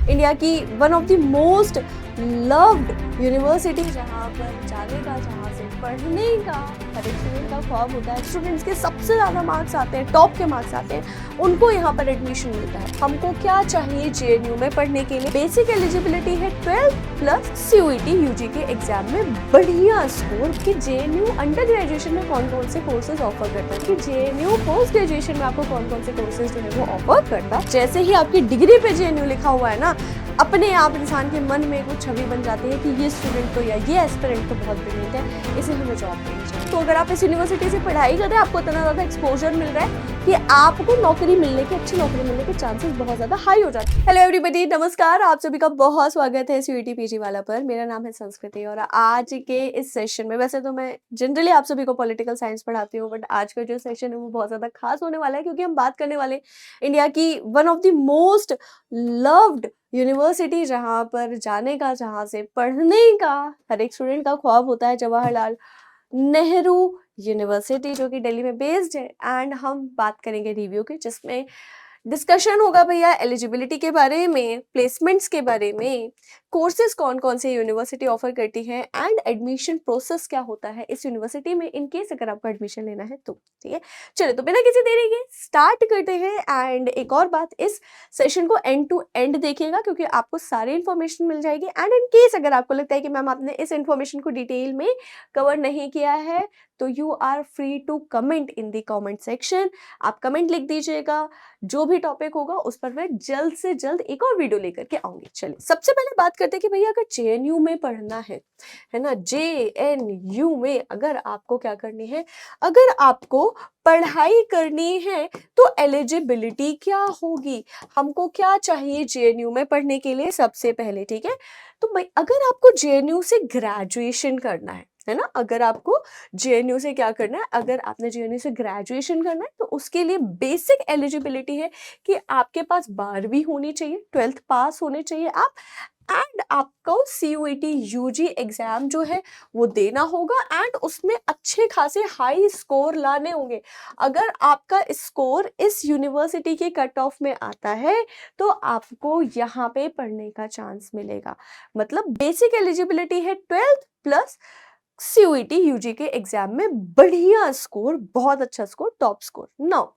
India की one of the most loved university, जहाँ पर जाने का, जहाँ से पढ़ने का हर एक स्टूडेंट का ख्वाब होता है। स्टूडेंट्स के सबसे ज़्यादा मार्क्स आते हैं, टॉप के मार्क्स आते हैं, उनको यहाँ पर एडमिशन मिलता है। हमको क्या चाहिए जेएनयू में पढ़ने के लिए? बेसिक एलिजिबिलिटी है 12 प्लस CUET UG के एग्जाम में बढ़िया स्कोर। कि जेएनयू अंडर ग्रेजुएशन में कौन कौन से कोर्सेज ऑफर करता है, कि जेएनयू पोस्ट ग्रेजुएशन में आपको कौन कौन से कोर्सेज जो है वो ऑफर करता है। जैसे ही आपकी डिग्री पे जेएनयू लिखा हुआ है ना, अपने आप इंसान के मन में कुछ छवि बन जाती है कि ये स्टूडेंट तो या ये एस्पिरेंट तो बहुत ब्रिलियंट है, इसे हमें जॉब देनी चाहिए। तो अगर आप इस यूनिवर्सिटी से पढ़ाई कर रहे हैं, आपको इतना ज़्यादा एक्सपोजर मिल रहा है कि आपको नौकरी मिलने के, अच्छी नौकरी मिलने के चांसेस बहुत ज़्यादा हाई हो जाते हैं। हेलो एवरीबॉडी, नमस्कार, आप सभी का बहुत स्वागत है CUET PG वाला पर। मेरा नाम है संस्कृति और आज के इस सेशन में, वैसे तो मैं जनरली आप सभी को पॉलिटिकल साइंस पढ़ाती हूँ, बट आज का जो सेशन है वो बहुत ज़्यादा खास होने वाला है, क्योंकि हम बात करने वाले इंडिया की one of the most loved university, जहाँ पर जाने का, जहाँ से पढ़ने का हर एक स्टूडेंट का ख्वाब होता है, जवाहरलाल नेहरू यूनिवर्सिटी, जो कि दिल्ली में बेस्ड है। एंड हम बात करेंगे रिव्यू की, जिसमें डिस्कशन होगा भैया एलिजिबिलिटी के बारे में, प्लेसमेंट्स के बारे में, कोर्सेज कौन कौन से यूनिवर्सिटी ऑफर करती है, एंड एडमिशन प्रोसेस क्या होता है इस यूनिवर्सिटी में इन केस अगर आपको एडमिशन लेना है तो। ठीक है, चलो तो बिना किसी देरी के स्टार्ट करते हैं। एंड एक और बात, इस सेशन को एंड टू एंड देखिएगा, क्योंकि आपको सारी इन्फॉर्मेशन मिल जाएगी। एंड इन केस अगर आपको लगता है कि मैम आपने इस इन्फॉर्मेशन को डिटेल में कवर नहीं किया है, तो you are free to comment in the comment section. आप कमेंट लिख दीजिएगा, जो भी टॉपिक होगा उस पर मैं जल्द से जल्द एक और वीडियो लेकर के आऊंगी। चलिए सबसे पहले बात करते हैं कि भैया अगर JNU में पढ़ना है ना, JNU में अगर आपको क्या करनी है, अगर आपको पढ़ाई करनी है तो एलिजिबिलिटी क्या होगी, हमको क्या चाहिए JNU में पढ़ने के लिए सबसे पहले। ठीक है, तो भाई अगर आपको JNU से ग्रेजुएशन करना है ना, अगर आपको JNU से क्या करना है, अगर आपने JNU से ग्रेजुएशन करना है तो उसके लिए बेसिक एलिजिबिलिटी है कि आपके पास 12वीं होनी चाहिए, 12th पास होने चाहिए आप, एंड आपको CUET UG एग्जाम जो है वो देना होगा, एंड उसमें अच्छे खासे हाई स्कोर लाने होंगे। अगर आपका स्कोर इस यूनिवर्सिटी के कट ऑफ में आता है तो आपको यहाँ पे पढ़ने का चांस मिलेगा। मतलब बेसिक एलिजिबिलिटी है 12th प्लस CUET UG के एग्जाम में बढ़िया स्कोर, बहुत अच्छा स्कोर, टॉप स्कोर। नाउ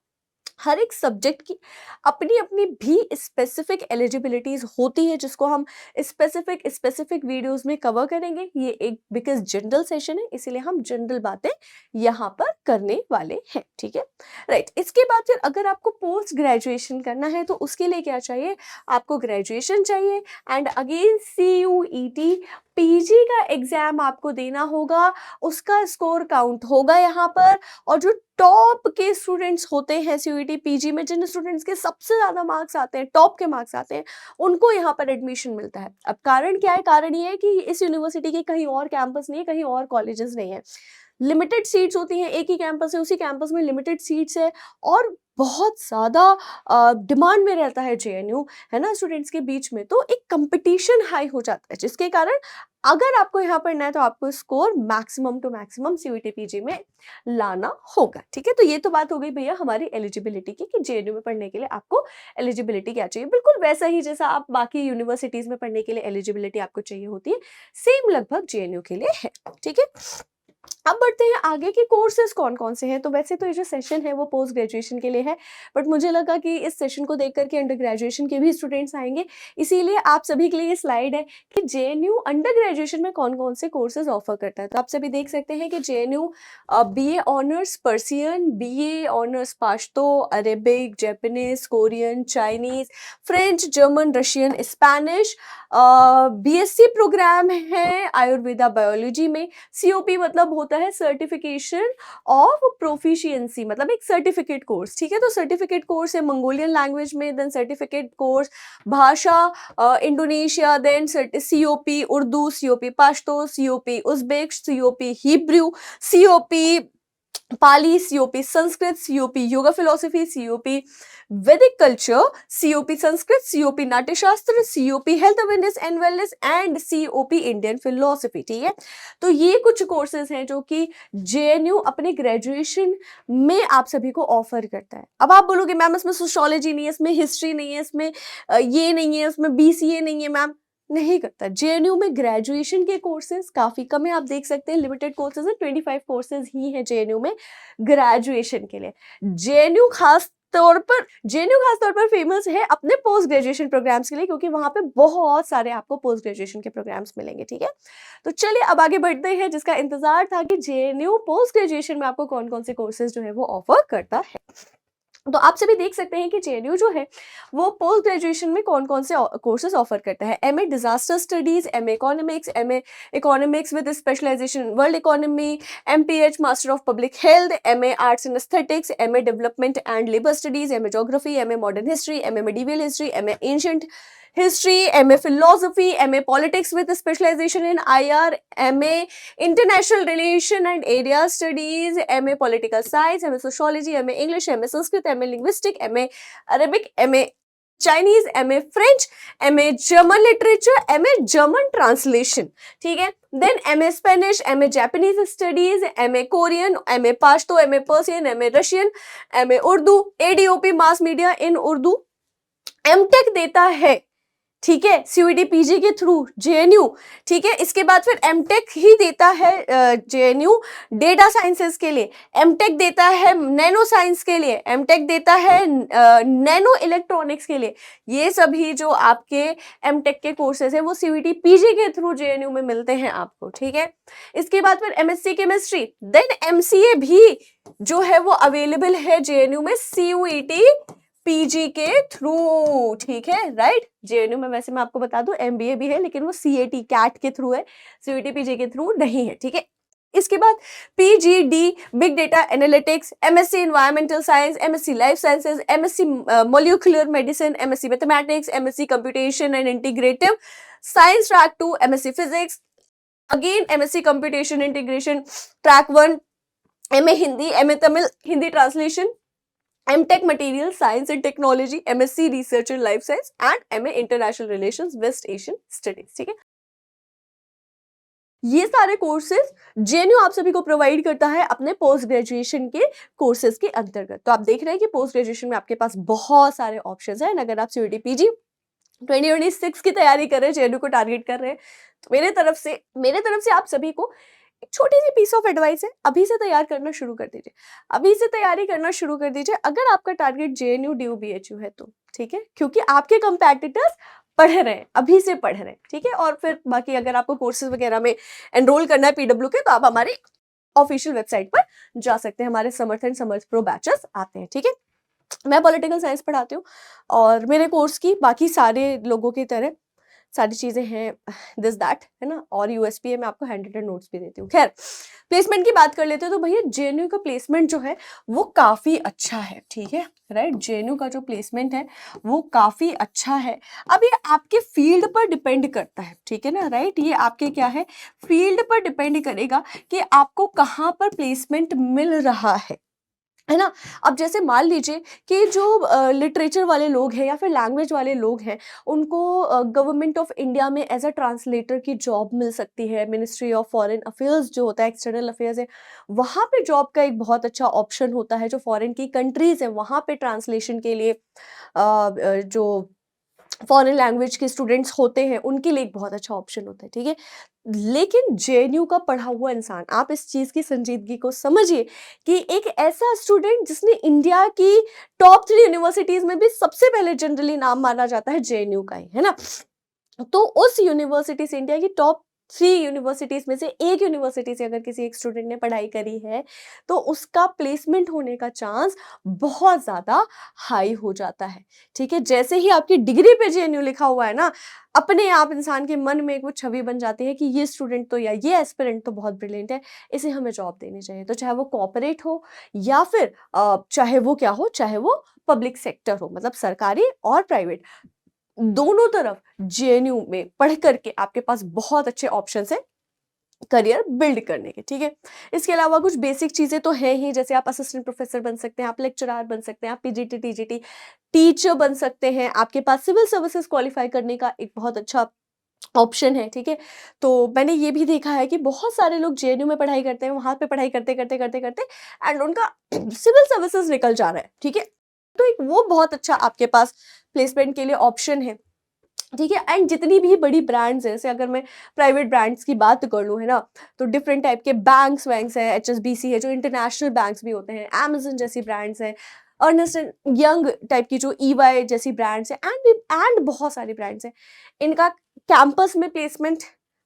हर एक सब्जेक्ट की अपनी अपनी भी स्पेसिफिक एलिजिबिलिटीज होती है, जिसको हम स्पेसिफिक वीडियोस में कवर करेंगे। ये एक बिकॉज जनरल सेशन है, इसीलिए हम जनरल बातें यहाँ पर करने वाले हैं। ठीक है, राइट। इसके बाद फिर अगर आपको पोस्ट ग्रेजुएशन करना है तो उसके लिए क्या चाहिए, आपको ग्रेजुएशन चाहिए, एंड अगेन CUET PG का एग्जाम आपको देना होगा, उसका स्कोर काउंट होगा यहाँ पर। और जो टॉप के स्टूडेंट्स होते हैं CUET PG में, जिन स्टूडेंट्स के सबसे ज्यादा मार्क्स आते हैं, टॉप के मार्क्स आते हैं, उनको यहाँ पर एडमिशन मिलता है। अब कारण क्या है, कारण ये है कि इस यूनिवर्सिटी के कहीं और कैंपस नहीं है, कहीं और कॉलेजेस नहीं है, लिमिटेड सीट्स होती हैं, एक ही कैंपस है, उसी कैंपस में लिमिटेड सीट्स है, और बहुत ज़्यादा डिमांड में रहता है JNU, है ना, स्टूडेंट्स के बीच में। तो एक कंपटीशन हाई हो जाता है, जिसके कारण अगर आपको यहाँ पढ़ना है तो आपको score maximum to maximum CUET PG में लाना होगा। ठीक है, तो ये तो बात हो गई भैया हमारी एलिजिबिलिटी की, कि JNU में पढ़ने के लिए आपको एलिजिबिलिटी क्या चाहिए। बिल्कुल वैसा ही जैसा आप बाकी यूनिवर्सिटीज में पढ़ने के लिए एलिजिबिलिटी आपको चाहिए होती है, सेम लगभग JNU के लिए है। ठीक है, अब बढ़ते हैं आगे कि कोर्सेज कौन कौन से हैं। तो वैसे तो ये जो सेशन है वो पोस्ट ग्रेजुएशन के लिए है, बट मुझे लगा कि इस सेशन को देख करके अंडर ग्रेजुएशन के भी स्टूडेंट्स आएंगे, इसीलिए आप सभी के लिए ये स्लाइड है कि JNU अंडर ग्रेजुएशन में कौन कौन से कोर्सेज ऑफर करता है। तो आप सभी देख सकते हैं कि JNU BA honours Persian, BA honours Pashto, Arabic, Japanese, Korean, Chinese, French, German, Russian, Spanish, BSc program है आयुर्वेदा बायोलॉजी में। COP मतलब होता है सर्टिफिकेशन ऑफ प्रोफिशिएंसी, मतलब एक सर्टिफिकेट कोर्स। ठीक है, तो सर्टिफिकेट कोर्स है मंगोलियन लैंग्वेज में, then certificate course Bahasa Indonesia, then COP Urdu, COP Pashto, COP Uzbek, COP Hebrew, COP Pali COP, Sanskrit COP, yoga philosophy COP, Vedic culture COP, Sanskrit COP, Natyashastra COP, health awareness and wellness and COP Indian philosophy. ठीक है, तो ये कुछ courses हैं जो कि JNU अपने graduation में आप सभी को ऑफर करता है। अब आप बोलोगे मैम इसमें सोशियोलॉजी नहीं है, इसमें हिस्ट्री नहीं है, इसमें ये नहीं है, इसमें बीसीए नहीं है। मैम नहीं करता। जेएनयू में ग्रेजुएशन के कोर्सेज काफी कम है, आप देख सकते हैं लिमिटेड कोर्सेज है, 25 कोर्सेज ही है जेएनयू में ग्रेजुएशन के लिए। जेएनयू खास तौर पर फेमस है अपने पोस्ट ग्रेजुएशन प्रोग्राम्स के लिए, क्योंकि वहां पे बहुत सारे आपको पोस्ट ग्रेजुएशन के प्रोग्राम्स मिलेंगे। ठीक है, तो चलिए अब आगे बढ़ते हैं, जिसका इंतजार था कि जेएनयू पोस्ट ग्रेजुएशन में आपको कौन कौन से कोर्सेज जो है वो ऑफर करता है। तो आप सभी देख सकते हैं कि जेएनयू जो है वो पोस्ट ग्रेजुएशन में कौन कौन से कोर्सेज ऑफर करता है। MA disaster studies, MA economics with specialization world economy, MPH master of public health, MA arts and aesthetics, MA development and labour studies, MA geography, MA modern history, MA medieval history, MA ancient history, MA philosophy, MA politics with specialization in IR, MA international relation and area studies, MA political science, MA sociology, MA English, MA Sanskrit, MA linguistic, MA Arabic, MA Chinese, MA French, MA German literature, MA German translation. ठीक है, then MA Spanish, MA Japanese studies, MA Korean, MA Pashto, MA Persian, MA Russian, MA Urdu, ADOP mass media in Urdu, MTech देता है। ठीक है, CUET PG के through JNU. ठीक है, इसके बाद फिर एमटेक ही देता है जेएनयू डेटा साइंसेस के लिए, एमटेक देता है नैनो साइंस के लिए, एमटेक देता है नैनो इलेक्ट्रॉनिक्स के लिए। ये सभी जो आपके एमटेक के कोर्सेज है वो सीयूईटी पीजी के थ्रू जेएनयू में मिलते हैं आपको। ठीक है, इसके बाद फिर एमएससी केमिस्ट्री, देन एमसीए भी जो है वो अवेलेबल है जेएनयू में सीयूईटी पीजी के थ्रू। ठीक है, राइट। जेएनयू में वैसे मैं आपको बता दूं एमबीए भी है, लेकिन वो सीएटी कैट के थ्रू है, सीयूईटी पीजी के थ्रू नहीं है। ठीक है, इसके बाद PGD big data analytics, MSc environmental science, MSc life sciences, MSc molecular medicine, MSc mathematics, MSc computation and integrative science track 2, MSc physics, again MSc computation integration track 1, MA Hindi, MA Tamil Hindi translation, MTech material science and technology, MSc research and life science and MA international relations waste Asian studies. ठीक है, ये सारे courses JNU आप सभी को provide करता है अपने पोस्ट ग्रेजुएशन के कोर्सेज के अंतर्गत। तो आप देख रहे हैं कि पोस्ट ग्रेजुएशन में आपके पास बहुत सारे ऑप्शंस हैं। अगर आप सीयूईटी पीजी 2026 की तैयारी कर रहे हैं, जेएनयू को टारगेट कर रहे हैं, तो मेरे तरफ से आप सभी को एक छोटी सी पीस ऑफ एडवाइस है, अभी से तैयार करना शुरू कर दीजिए, अभी से तैयारी करना शुरू कर दीजिए अगर आपका टारगेट जेएनयू ड्यू बीएचयू है तो। ठीक है, क्योंकि आपके कंपैटिटर्स पढ़ रहे हैं, अभी से पढ़ रहे हैं। ठीक है, और फिर बाकी अगर आपको कोर्सेज वगैरह में एनरोल करना है पीडब्ल्यू के, तो आप हमारे ऑफिशियल वेबसाइट पर जा सकते हैं, हमारे समर्थ एंड समर्थ प्रो बैचेस आते हैं। ठीक है, मैं पॉलिटिकल साइंस पढ़ाती हूँ और मेरे कोर्स की बाकी सारे लोगों की तरह सारी चीजें हैं दिस दैट, है ना, और यूएसपीए में आपको हैंड रिटन नोट्स भी देती हूँ। खैर, प्लेसमेंट की बात कर लेते हैं तो भैया जेएनयू का प्लेसमेंट जो है वो काफी अच्छा है। ठीक है, राइट, जेएनयू का जो प्लेसमेंट है वो काफी अच्छा है। अब ये आपके फील्ड पर डिपेंड करता है। ठीक है ना, राइट, ये आपके क्या है, फील्ड पर डिपेंड करेगा कि आपको कहाँ पर प्लेसमेंट मिल रहा है ना। अब जैसे मान लीजिए कि जो लिटरेचर वाले लोग हैं या फिर लैंग्वेज वाले लोग हैं, उनको गवर्नमेंट ऑफ इंडिया में एज अ ट्रांसलेटर की जॉब मिल सकती है। मिनिस्ट्री ऑफ फॉरेन अफेयर्स जो होता है, एक्सटर्नल अफेयर्स है, वहाँ पे जॉब का एक बहुत अच्छा ऑप्शन होता है। जो फॉरेन की कंट्रीज है वहाँ पे ट्रांसलेशन के लिए जो फॉरेन लैंग्वेज के स्टूडेंट्स होते हैं उनके लिए एक बहुत अच्छा ऑप्शन होता है। ठीक है, लेकिन जेएनयू का पढ़ा हुआ इंसान, आप इस चीज की संजीदगी को समझिए कि एक ऐसा स्टूडेंट जिसने इंडिया की टॉप 3 यूनिवर्सिटीज में भी सबसे पहले जनरली नाम माना जाता है जेएनयू का ही, है ना। तो उस यूनिवर्सिटी से, इंडिया की टॉप 3 यूनिवर्सिटीज में से एक यूनिवर्सिटी से अगर किसी एक स्टूडेंट ने पढ़ाई करी है तो उसका प्लेसमेंट होने का चांस बहुत ज्यादा हाई हो जाता है। ठीक है, जैसे ही आपकी डिग्री पे जेएनयू लिखा हुआ है ना, अपने आप इंसान के मन में एक वो छवि बन जाती है कि ये स्टूडेंट तो या ये एस्पिरेंट तो बहुत ब्रिलियंट है, इसे हमें जॉब देनी चाहिए। तो चाहे वो कॉर्पोरेट हो या फिर चाहे वो क्या हो, चाहे वो पब्लिक सेक्टर हो, मतलब सरकारी और प्राइवेट, दोनों तरफ जेएनयू में पढ़ करके आपके पास बहुत अच्छे ऑप्शंस हैं करियर बिल्ड करने के, ठीक है। इसके अलावा कुछ बेसिक चीजें तो हैं ही, जैसे आप असिस्टेंट प्रोफेसर बन सकते हैं, आप लेक्चरर बन सकते हैं, आप पीजीटी टीजीटी टीचर बन सकते हैं, आपके पास सिविल सर्विसेज क्वालिफाई करने का एक बहुत अच्छा ऑप्शन है, ठीक है। तो मैंने ये भी देखा है कि बहुत सारे लोग जेएनयू में पढ़ाई करते हैं, वहां पे पढ़ाई करते करते करते करते एंड उनका सिविल सर्विसेज निकल जा रहा है, ठीक है। तो एक वो बहुत अच्छा आपके पास प्लेसमेंट के लिए ऑप्शन है, ठीक है। एंड जितनी भी बड़ी ब्रांड्स हैं, जैसे अगर मैं प्राइवेट ब्रांड्स की बात कर लूँ, है ना, तो डिफरेंट टाइप के बैंक्स वैंक्स है, एचएसबीसी है, जो इंटरनेशनल बैंक्स भी होते हैं, अमेजन जैसी ब्रांड्स है, अर्नेस्ट एंड यंग टाइप की जो ईवाई जैसी ब्रांड्स है, एंड बहुत सारी ब्रांड्स हैं, इनका कैंपस में प्लेसमेंट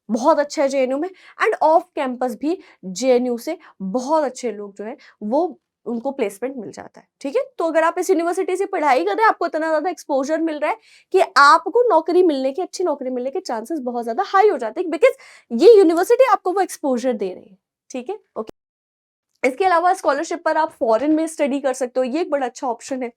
बहुत अच्छा है जेएनयू में, एंड ऑफ कैंपस भी जेएनयू से बहुत अच्छे लोग जो है वो उनको प्लेसमेंट मिल जाता है, ठीक है। तो अगर आप इस यूनिवर्सिटी से पढ़ाई कर रहे हैं, आपको इतना ज्यादा एक्सपोजर मिल रहा है कि आपको नौकरी मिलने के, अच्छी नौकरी मिलने के चांसेस बहुत ज्यादा हाई हो जाते हैं, बिकॉज ये यूनिवर्सिटी आपको वो एक्सपोजर दे रही है, ठीक है। ओके, इसके अलावा स्कॉलरशिप पर आप फॉरेन में स्टडी कर सकते हो, ये एक बड़ा अच्छा ऑप्शन है।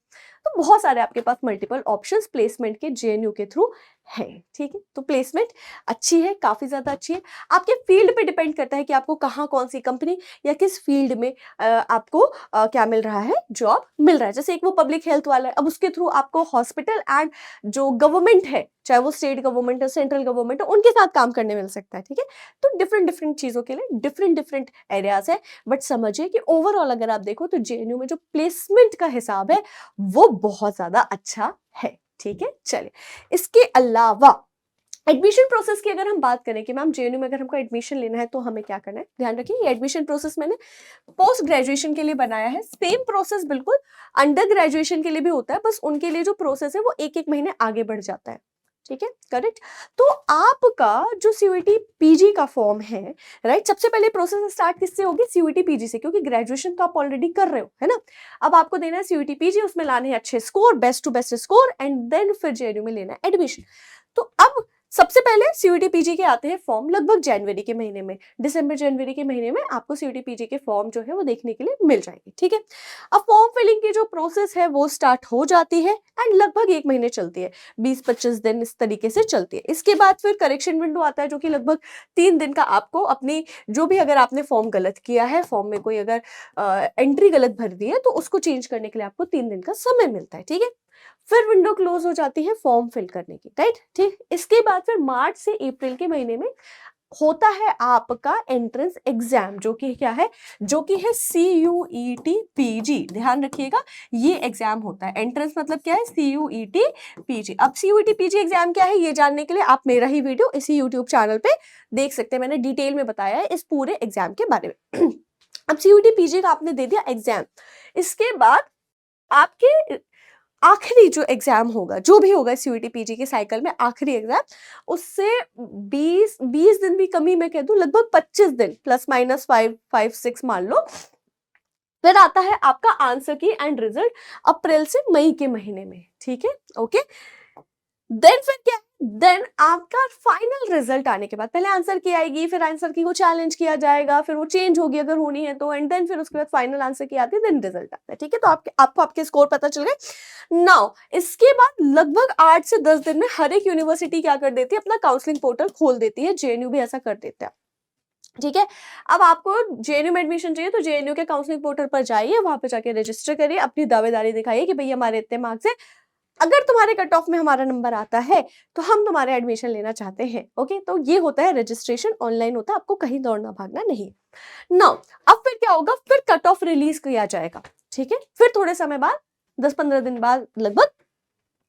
तो बहुत सारे आपके पास मल्टीपल ऑप्शंस प्लेसमेंट के जेएनयू के थ्रू है, ठीक है। तो प्लेसमेंट अच्छी है, काफी ज्यादा अच्छी है। आपके फील्ड पे डिपेंड करता है कि आपको कहाँ, कौन सी कंपनी या किस फील्ड में आपको क्या मिल रहा है, जॉब मिल रहा है। जैसे एक वो पब्लिक हेल्थ वाला है, अब उसके थ्रू आपको हॉस्पिटल एंड जो गवर्नमेंट है, चाहे वो स्टेट गवर्नमेंट है, सेंट्रल गवर्नमेंट है, उनके साथ काम करने मिल सकता है, ठीक है। तो डिफरेंट डिफरेंट चीजों के लिए डिफरेंट डिफरेंट एरियाज है, बट समझिए कि ओवरऑल अगर आप देखो तो जेएनयू में जो प्लेसमेंट का हिसाब है वो बहुत ज्यादा अच्छा है, ठीक है। चलिए, इसके अलावा एडमिशन प्रोसेस की अगर हम बात करें कि मैम जेएनयू में अगर हमको एडमिशन लेना है तो हमें क्या करना है, ध्यान रखिए ये एडमिशन प्रोसेस मैंने पोस्ट ग्रेजुएशन के लिए बनाया है। सेम प्रोसेस बिल्कुल अंडर ग्रेजुएशन के लिए भी होता है, बस उनके लिए जो प्रोसेस है वो एक एक महीने आगे बढ़ जाता है, ठीक है, करेक्ट। तो आपका जो सीयूईटी पीजी का फॉर्म है, राइट, सबसे पहले प्रोसेस स्टार्ट किससे होगी, सीयूईटी पीजी से, क्योंकि ग्रेजुएशन तो आप ऑलरेडी कर रहे हो, है ना। अब आपको देना है सीयूईटी पीजी, उसमें लाने हैं अच्छे score, best to best score, and then फिर जेएनयू में लेना है एडमिशन। तो अब सबसे पहले सीयूईटी पीजी के आते हैं फॉर्म लगभग जनवरी के महीने में, दिसंबर जनवरी के महीने में आपको सीयूईटी पीजी के फॉर्म जो है वो देखने के लिए मिल जाएगी, ठीक है। अब फॉर्म फिलिंग की जो प्रोसेस है वो स्टार्ट हो जाती है एंड लगभग 1 महीने चलती है, 20-25 दिन इस तरीके से चलती है। इसके बाद फिर करेक्शन विंडो आता है जो कि लगभग 3 दिन का, आपको अपनी जो भी अगर आपने फॉर्म गलत किया है, फॉर्म में कोई अगर एंट्री गलत भर दी है तो उसको चेंज करने के लिए आपको 3 दिन का समय मिलता है, ठीक है। फिर विंडो क्लोज हो जाती है फॉर्म फिल करने की, राइट, ठीक। इसके बाद फिर मार्च से अप्रैल के महीने में होता है आपका एंट्रेंस एग्जाम, जो कि क्या है, जो कि है सीयूईटी पीजी, ध्यान रखिएगा ये एग्जाम होता है। एंट्रेंस मतलब क्या है, सीयूईटी पीजी। अब सीयूईटी पीजी एग्जाम क्या है ये जानने के लिए आप मेरा ही वीडियो इसी यूट्यूब चैनल पे देख सकते हैं, मैंने डिटेल में बताया है इस पूरे एग्जाम के बारे में। अब सीयूईटी पीजी का आपने दे दिया एग्जाम, इसके बाद आपके आखिरी जो एग्जाम होगा, जो भी होगा सीयूईटी पीजी के साइकिल में आखिरी एग्जाम, उससे 20 दिन भी कमी मैं कह दूं, लगभग 25 दिन प्लस माइनस 5-6 मान लो, फिर आता है आपका आंसर की एंड रिजल्ट अप्रैल से मई के महीने में, ठीक है, ओके। देन फिर क्या, देन आपका फाइनल रिजल्ट आने के बाद पहले आंसर की आएगी, फिर आंसर की को चैलेंज किया जाएगा, फिर वो चेंज होगी अगर होनी है तो, एंड देन फिर उसके बाद फाइनल आंसर की आती है, देन रिजल्ट आता है, ठीक है। तो आपको आपके स्कोर पता चल गए। नाउ इसके बाद लगभग 8 से 10 दिन में हर एक यूनिवर्सिटी क्या कर देती है, अपना काउंसलिंग पोर्टल खोल देती है, जेएनयू भी ऐसा कर देता है, ठीक है। अब आपको जेएनयू में एडमिशन चाहिए तो जेएनयू के काउंसलिंग पोर्टल पर जाइए, वहां पे जाके रजिस्टर करिए, अपनी दावेदारी दिखाइए कि भाई हमारे इतने मार्क्स है, अगर तुम्हारे कट ऑफ में हमारा नंबर आता है तो हम तुम्हारे एडमिशन लेना चाहते हैं, ओके। तो ये होता है रजिस्ट्रेशन, ऑनलाइन होता है, आपको कहीं दौड़ना भागना नहीं। नाउ अब फिर क्या होगा, फिर कट ऑफ रिलीज किया जाएगा, ठीक है। फिर थोड़े समय बाद 10-15 दिन बाद लगभग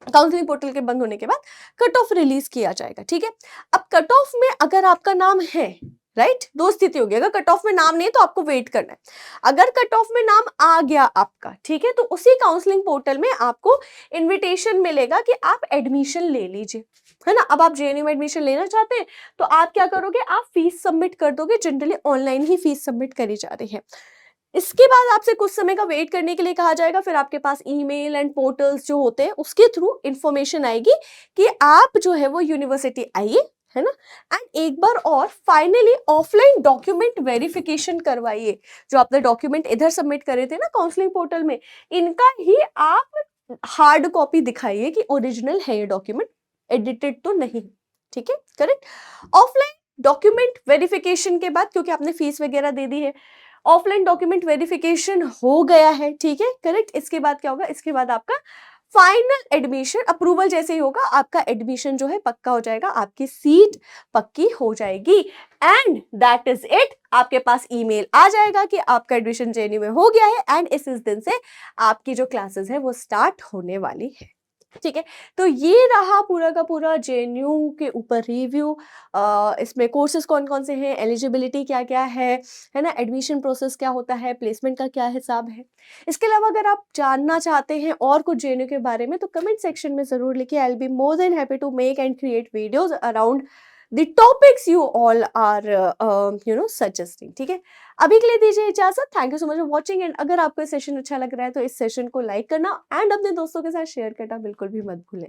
काउंसलिंग पोर्टल के बंद होने के बाद कट ऑफ रिलीज किया जाएगा, ठीक है। अब कट ऑफ में अगर आपका नाम है, राइट, दो स्थिति होगी, अगर कट ऑफ में नाम नहीं है तो आपको वेट करना है, अगर कट ऑफ में नाम आ गया आपका, ठीक है, तो उसी काउंसलिंग पोर्टल में आपको इनविटेशन मिलेगा कि आप एडमिशन ले लीजिए, है ना। अब आप जेएनयू में एडमिशन लेना चाहते हैं तो आप क्या करोगे, आप फीस सबमिट कर दोगे, जनरली ऑनलाइन ही फीस सबमिट करी जा रही है। इसके बाद आपसे कुछ समय का वेट करने के लिए कहा जाएगा, फिर आपके पास ईमेल एंड पोर्टल्स जो होते हैं उसके थ्रू इंफॉर्मेशन आएगी कि आप जो है वो यूनिवर्सिटी आइए, है ना, एंड एक बार और फाइनली ऑफलाइन डॉक्यूमेंट वेरिफिकेशन करवाइए। जो आपने डॉक्यूमेंट इधर सबमिट करे थे ना काउंसलिंग पोर्टल में, इनका ही आप हार्ड कॉपी दिखाइए कि ओरिजिनल है ये डॉक्यूमेंट, एडिटेड तो नहीं, ठीक है, करेक्ट। ऑफलाइन डॉक्यूमेंट वेरिफिकेशन के बाद, क्योंकि आपने फीस वगैरह दे दी है, ऑफलाइन डॉक्यूमेंट वेरिफिकेशन हो गया है, ठीक है, करेक्ट। इसके बाद क्या होगा, इसके बाद आपका फाइनल एडमिशन अप्रूवल जैसे ही होगा, आपका एडमिशन जो है पक्का हो जाएगा, आपकी सीट पक्की हो जाएगी, एंड दैट इज इट। आपके पास ईमेल आ जाएगा कि आपका एडमिशन जेएनयू में हो गया है, एंड इस दिन से आपकी जो क्लासेस है वो स्टार्ट होने वाली है, ठीक है। तो ये रहा पूरा का पूरा जेएनयू के ऊपर रिव्यू। इसमें कोर्सेज कौन कौन से हैं, एलिजिबिलिटी क्या क्या है ना, एडमिशन प्रोसेस क्या होता है, प्लेसमेंट का क्या हिसाब है। इसके अलावा अगर आप जानना चाहते हैं और कुछ जेएनयू के बारे में, तो कमेंट सेक्शन में जरूर लिखिए। I will be more than happy to make and create videos around the topics you all are suggesting, ठीक है। अभी के लिए दीजिए इजाजत। Thank you so much for watching, and अगर आपको ये सेशन अच्छा लग रहा है तो इस सेशन को लाइक करना एंड अपने दोस्तों के साथ शेयर करना बिल्कुल भी मत भूलें।